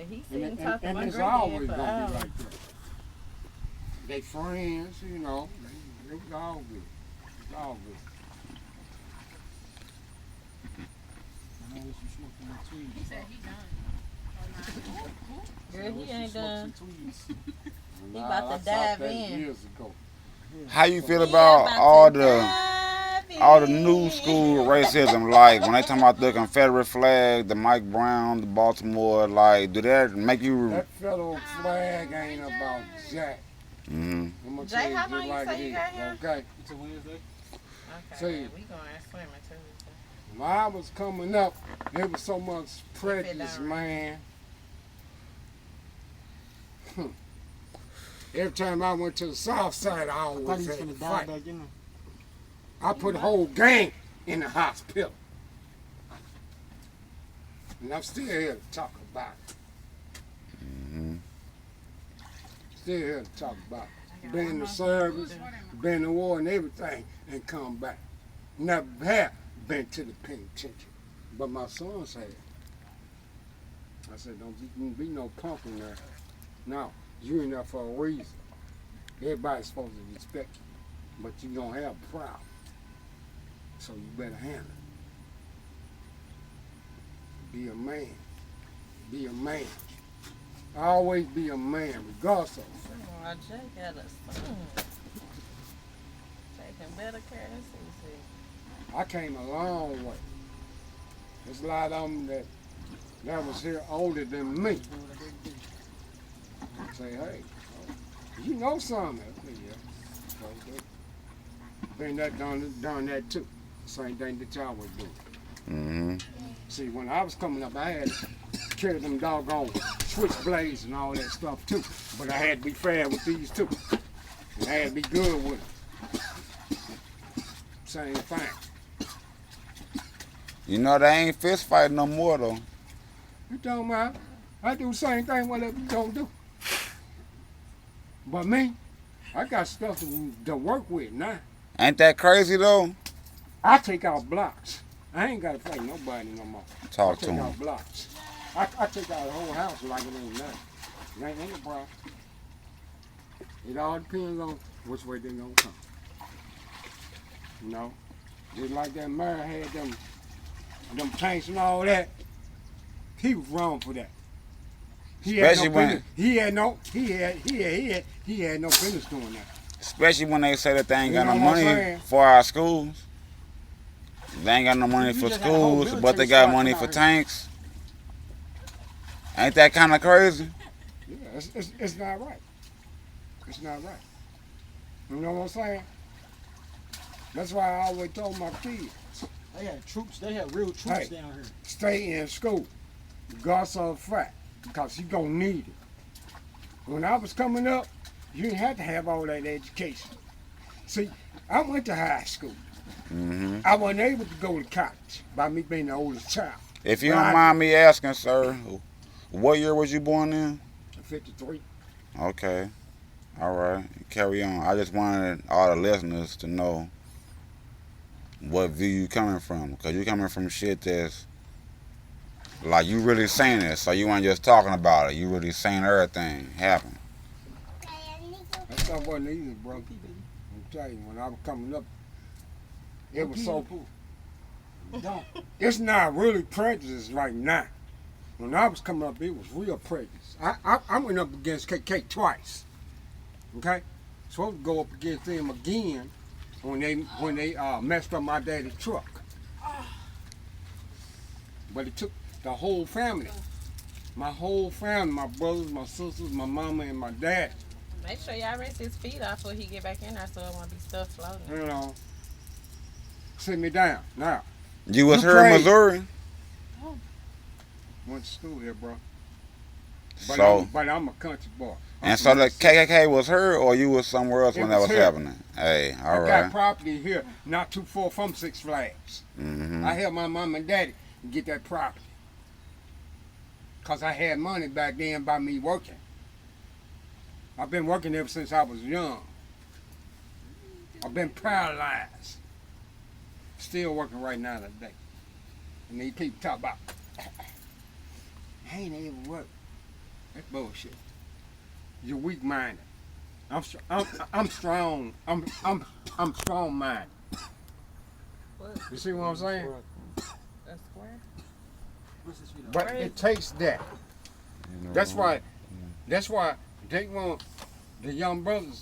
he sitting talking to my it's granddad always for gonna hours. be like that. They friends, you know. It was all good. It's all good. He said he done. Girl, he ain't done. He Nah, about I to stopped dive that in. years ago. How you feel He about about all to the dive all the in. new school racism? Like when they talking about the Confederate flag, the Mike Brown, the Baltimore, like do that make you? That federal flag ain't about Jack. Mm-hmm. I'm gonna Jay, tell you how just long you like say it you is, got here? okay? It's a Wednesday. Okay, See. man, we going swimming too. When I was coming up, there was so much prejudice, down. man. Every time I went to the south side, I I thought always he was had to finna die fight. back in there. I put a whole gang in the hospital. And I'm still here to talk about it. Mm-hmm. Still here to talk about it. Been in the service, been in the war and everything, and come back. Never have been to the penitentiary. But my son said, I said, don't be no punk in there. No, you in there for a reason. Everybody's supposed to respect you, but you gonna have a problem. So you better handle it. Be a man. Be a man. Always be a man, regardless of. Oh, Jay got a son. Taking better care than CC. I came a long way. There's a lot of them that was here older than me. Say, hey, you know something. I say, yeah. Okay. Been that, done that too. Same thing that y'all was doing. Mm-hmm. See, when I was coming up, I had to carry them doggone switchblades and all that stuff too. But I had to be fair with these too. And I had to be good with them. Same thing. You know they ain't fist fighting no more though. It don't matter. I do the same thing whatever you don't do. But me, I got stuff to work with now. Ain't that crazy though? I take out blocks. I ain't got to fight nobody no more. Talk I to take him. out blocks. I take out the whole house like it ain't nothing. It ain't a problem. It all depends on which way they gonna come. You know? Just like that mayor had them tanks and all that. He was wrong for that. Especially when He had no business doing that. especially when they say that they ain't You got no know what I'm money saying? for our schools. They ain't got no money You for just had a whole schools, but they military got squad money come for out here. tanks. Ain't that kind of crazy? Yeah, it's not right. It's not right. You know what I'm saying? That's why I always told my kids, They had troops. They had real troops Hey. down here. stay in school, regardless of the fact, because you're going to need it. When I was coming up, you didn't have to have all that education. See, I went to high school. Mm-hmm. I wasn't able to go to college by me being the oldest child. If you But don't I mind me asking, sir, what year was you born in? 53. Okay. All right. Carry on. I just wanted all the listeners to know what view you coming from. Because you coming from shit that's like you really saying it. So you ain't just talking about it. You really saying everything happen. That stuff wasn't easy, bro. I'm telling you, when I was coming up, it was so. Don't. It's not really prejudice right now. When I was coming up, it was real prejudice. I went up against KK twice. Okay? Supposed to go up against them again when they messed up my daddy's truck. But it took the whole family. My whole family, my brothers, my sisters, my mama, and my dad. Make sure y'all rinse his feet off before he get back in there so it won't be stuff floating. You know, sit me down. Now, You was You here in crazy. Missouri? went to school here, bro. So, But I'm a country boy. I'm and from so the Mississippi. KKK was her or you was somewhere else It when that was was here. happening? Hey, all I got right. property here, not too far from Six Flags. Mm-hmm. I helped my mom and daddy get that property. Because I had money back then by me working. I've been working ever since I was young. I've been paralyzed. Still working right now today. And these people talk about, I ain't ever worked. That's bullshit. You're weak minded. I'm strong. I'm strong minded. What? You see what I'm saying? A square? What's this feet up? But it takes that. You know, That's why they want the young brothers